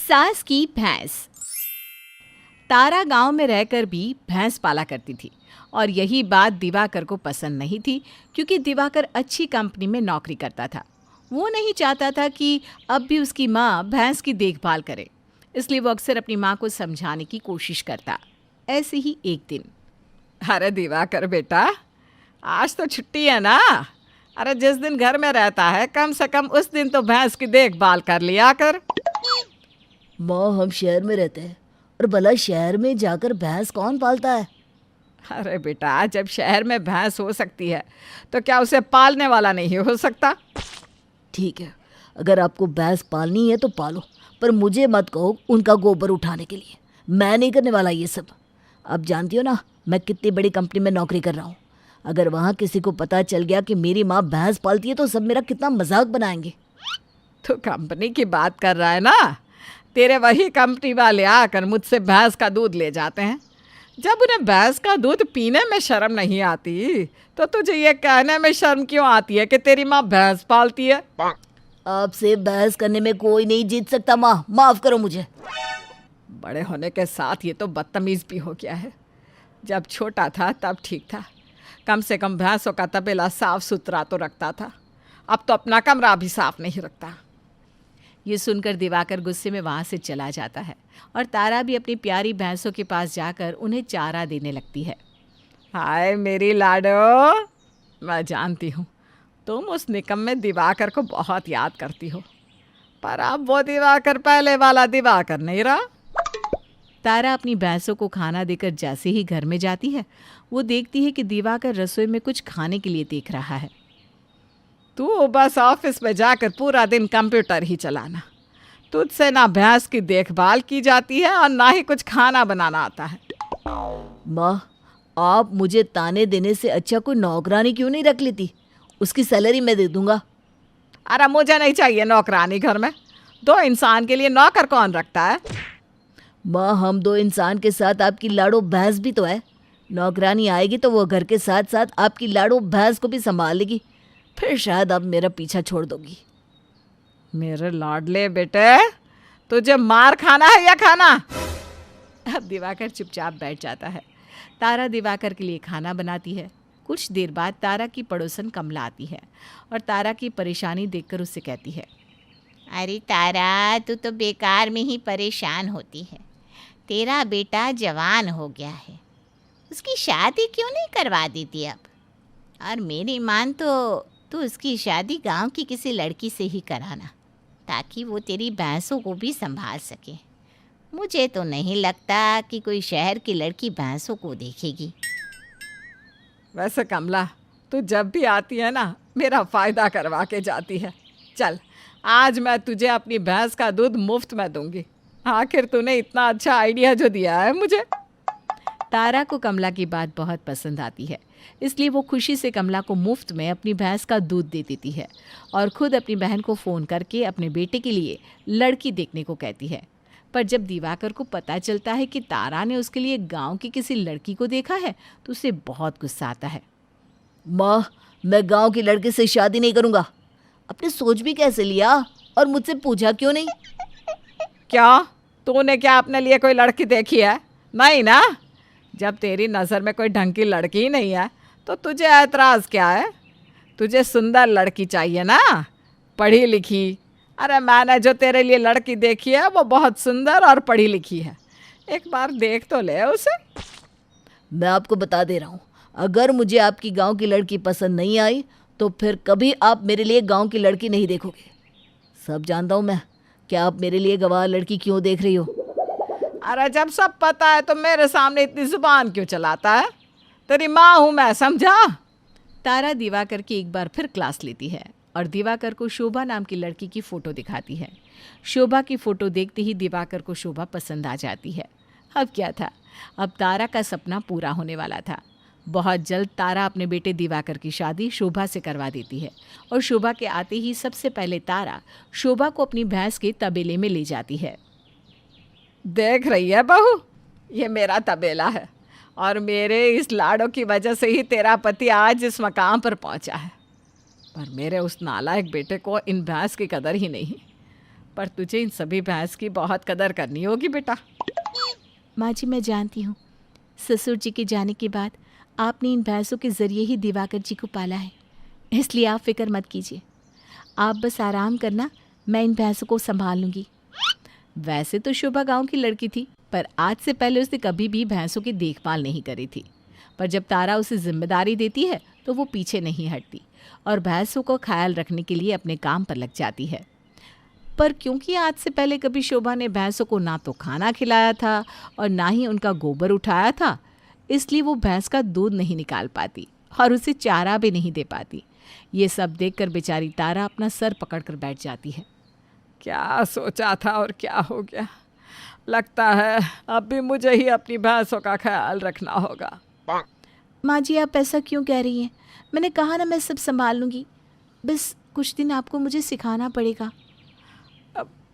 सास की भैंस। तारा गांव में रहकर भी भैंस पाला करती थी और यही बात दिवाकर को पसंद नहीं थी, क्योंकि दिवाकर अच्छी कंपनी में नौकरी करता था। वो नहीं चाहता था कि अब भी उसकी माँ भैंस की देखभाल करे, इसलिए वो अक्सर अपनी माँ को समझाने की कोशिश करता। ऐसे ही एक दिन, अरे दिवाकर बेटा, आज तो छुट्टी है ना। अरे जिस दिन घर में रहता है कम से कम उस दिन तो भैंस की देखभाल कर लिया कर। माँ, हम शहर में रहते हैं और भला शहर में जाकर भैंस कौन पालता है? अरे बेटा, जब शहर में भैंस हो सकती है तो क्या उसे पालने वाला नहीं हो सकता? ठीक है, अगर आपको भैंस पालनी है तो पालो, पर मुझे मत कहो उनका गोबर उठाने के लिए। मैं नहीं करने वाला ये सब। आप जानती हो ना मैं कितनी बड़ी कंपनी में नौकरी कर रहा हूँ। अगर वहाँ किसी को पता चल गया कि मेरी माँ भैंस पालती है तो सब मेरा कितना मजाक बनाएंगे। तो कंपनी की बात कर रहा है ना? तेरे वही कंपनी वाले आकर मुझसे भैंस का दूध ले जाते हैं। जब उन्हें भैंस का दूध पीने में शर्म नहीं आती तो तुझे ये कहने में शर्म क्यों आती है कि तेरी माँ भैंस पालती है? आपसे बहस करने में कोई नहीं जीत सकता माँ, माफ करो मुझे। बड़े होने के साथ ये तो बदतमीज भी हो गया है। जब छोटा था तब ठीक था, कम से कम भैंसों का तबेला साफ सुथरा तो रखता था। अब तो अपना कमरा भी साफ नहीं रखता। ये सुनकर दिवाकर गुस्से में वहाँ से चला जाता है और तारा भी अपनी प्यारी भैंसों के पास जाकर उन्हें चारा देने लगती है। हाय मेरी लाडो, मैं जानती हूँ तुम उस निकम्मे दिवाकर को बहुत याद करती हो, पर अब वो दिवाकर पहले वाला दिवाकर नहीं रहा। तारा अपनी भैंसों को खाना देकर जैसे ही घर में जाती है, वो देखती है कि दिवाकर रसोई में कुछ खाने के लिए देख रहा है। तू बस ऑफिस में जाकर पूरा दिन कंप्यूटर ही चलाना। तुझसे ना भैंस की देखभाल की जाती है और ना ही कुछ खाना बनाना आता है। माँ, आप मुझे ताने देने से अच्छा कोई नौकरानी क्यों नहीं रख लेती? उसकी सैलरी मैं दे दूंगा। अरे मुझे नहीं चाहिए नौकरानी घर में। दो इंसान के लिए नौकर कौन रखता है? माँ, हम दो इंसान के साथ आपकी लाडो भैंस भी तो है। नौकरानी आएगी तो वो घर के साथ साथ आपकी लाडो भैंस को भी संभाल लेगी। फिर शायद आप मेरा पीछा छोड़ दोगी। मेरे लाडले बेटे, तुझे मार खाना है या खाना? अब दिवाकर चुपचाप बैठ जाता है। तारा दिवाकर के लिए खाना बनाती है। कुछ देर बाद तारा की पड़ोसन कमला आती है और तारा की परेशानी देखकर उससे कहती है, अरे तारा, तू तो बेकार में ही परेशान होती है। तेरा बेटा जवान हो गया है, उसकी शादी क्यों नहीं करवा देती अब? और मेरी मान तो तू उसकी शादी गांव की किसी लड़की से ही कराना, ताकि वो तेरी भैंसों को भी संभाल सके। मुझे तो नहीं लगता कि कोई शहर की लड़की भैंसों को देखेगी। वैसे कमला, तू जब भी आती है ना मेरा फ़ायदा करवा के जाती है। चल, आज मैं तुझे अपनी भैंस का दूध मुफ्त में दूंगी। आखिर तूने इतना अच्छा आइडिया जो दिया है मुझे। तारा को कमला की बात बहुत पसंद आती है, इसलिए वो खुशी से कमला को मुफ्त में अपनी भैंस का दूध दे देती है और खुद अपनी बहन को फ़ोन करके अपने बेटे के लिए लड़की देखने को कहती है। पर जब दिवाकर को पता चलता है कि तारा ने उसके लिए गांव की किसी लड़की को देखा है तो उसे बहुत गुस्सा आता है। माँ, मैं गांव की लड़के से शादी नहीं करूंगा। आपने सोच भी कैसे लिया और मुझसे पूछा क्यों नहीं? क्या तूने क्या अपने लिए कोई लड़की देखी है? नहीं ना। जब तेरी नज़र में कोई ढंग की लड़की ही नहीं है तो तुझे ऐतराज़ क्या है? तुझे सुंदर लड़की चाहिए ना, पढ़ी लिखी। अरे मैंने जो तेरे लिए लड़की देखी है वो बहुत सुंदर और पढ़ी लिखी है। एक बार देख तो ले उसे। मैं आपको बता दे रहा हूँ, अगर मुझे आपकी गांव की लड़की पसंद नहीं आई तो फिर कभी आप मेरे लिए गांव की लड़की नहीं देखोगे। सब जानता हूँ मैं कि आप मेरे लिए गवाह लड़की क्यों देख रही हो। अरे जब सब पता है तो मेरे सामने इतनी जुबान क्यों चलाता है? तेरी माँ हूँ मैं, समझा? तारा दिवाकर की एक बार फिर क्लास लेती है और दिवाकर को शोभा नाम की लड़की की फ़ोटो दिखाती है। शोभा की फ़ोटो देखते ही दिवाकर को शोभा पसंद आ जाती है। अब क्या था, अब तारा का सपना पूरा होने वाला था। बहुत जल्द तारा अपने बेटे दिवाकर की शादी शोभा से करवा देती है और शोभा के आते ही सबसे पहले तारा शोभा को अपनी भैंस के तबेले में ले जाती है। देख रही है बहू, ये मेरा तबेला है और मेरे इस लाड़ों की वजह से ही तेरा पति आज इस मकाम पर पहुंचा है। पर मेरे उस नालायक बेटे को इन भैंस की कदर ही नहीं। पर तुझे इन सभी भैंस की बहुत कदर करनी होगी बेटा। माँ जी मैं जानती हूँ, ससुर जी के जाने के बाद आपने इन भैंसों के ज़रिए ही दिवाकर जी को पाला है, इसलिए आप फिक्र मत कीजिए। आप बस आराम करना, मैं इन भैंसों को संभाल लूँगी। वैसे तो शोभा गांव की लड़की थी, पर आज से पहले उसने कभी भी भैंसों की देखभाल नहीं करी थी। पर जब तारा उसे जिम्मेदारी देती है तो वो पीछे नहीं हटती और भैंसों को ख्याल रखने के लिए अपने काम पर लग जाती है। पर क्योंकि आज से पहले कभी शोभा ने भैंसों को ना तो खाना खिलाया था और ना ही उनका गोबर उठाया था, इसलिए वो भैंस का दूध नहीं निकाल पाती और उसे चारा भी नहीं दे पाती। ये सब देखकर बेचारी तारा अपना सर पकड़कर बैठ जाती है। क्या सोचा था और क्या हो गया। लगता है अब भी मुझे ही अपनी भैंसों का ख्याल रखना होगा। माँ जी आप ऐसा क्यों कह रही हैं? मैंने कहा ना मैं सब संभाल लूँगी, बस कुछ दिन आपको मुझे सिखाना पड़ेगा।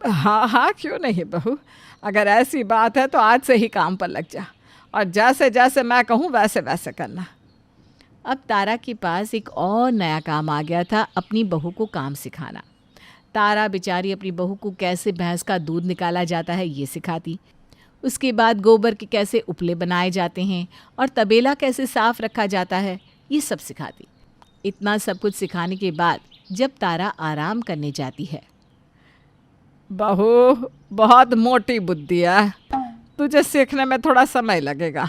हाँ हाँ क्यों नहीं बहू, अगर ऐसी बात है तो आज से ही काम पर लग जा और जैसे जैसे मैं कहूँ वैसे वैसे करना। अब तारा के पास एक और नया काम आ गया था, अपनी बहू को काम सिखाना। तारा बेचारी अपनी बहू को कैसे भैंस का दूध निकाला जाता है ये सिखाती, उसके बाद गोबर के कैसे उपले बनाए जाते हैं और तबेला कैसे साफ रखा जाता है ये सब सिखाती। इतना सब कुछ सिखाने के बाद जब तारा आराम करने जाती है, बहू बहुत मोटी बुद्धि है, तुझे सीखने में थोड़ा समय लगेगा।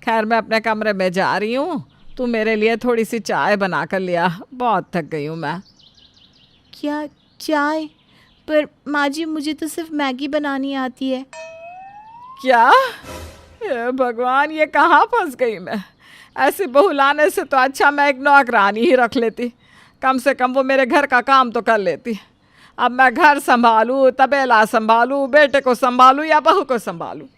खैर मैं अपने कमरे में जा रही हूँ, तू मेरे लिए थोड़ी सी चाय बना कर लिया, बहुत थक गई हूँ मैं। क्या चाय? पर माँ जी मुझे तो सिर्फ मैगी बनानी आती है। क्या? हे भगवान, ये कहाँ फंस गई मैं। ऐसी बहू लाने से तो अच्छा मैं एक नौकरानी ही रख लेती, कम से कम वो मेरे घर का काम तो कर लेती। अब मैं घर संभालूँ, तबेला संभालूँ, बेटे को संभालूँ या बहू को संभालूँ।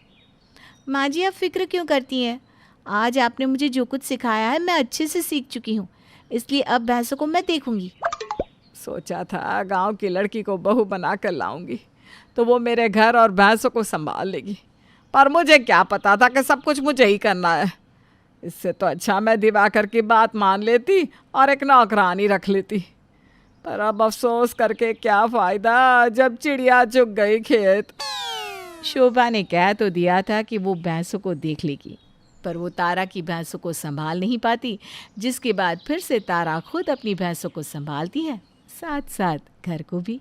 माँ जी आप फिक्र क्यों करती हैं? आज आपने मुझे जो कुछ सिखाया है मैं अच्छे से सीख चुकी हूँ, इसलिए अब भैंसों को मैं देखूंगी। सोचा था गांव की लड़की को बहू बना कर लाऊंगी तो वो मेरे घर और भैंसों को संभाल लेगी, पर मुझे क्या पता था कि सब कुछ मुझे ही करना है। इससे तो अच्छा मैं दिवाकर की बात मान लेती और एक नौकरानी रख लेती। पर अब अफसोस करके क्या फ़ायदा जब चिड़िया चुग गई खेत। शोभा ने कह तो दिया था कि वो भैंसों को देख लेगी, पर वो तारा की भैंसों को संभाल नहीं पाती, जिसके बाद फिर से तारा खुद अपनी भैंसों को संभालती है, साथ साथ घर को भी।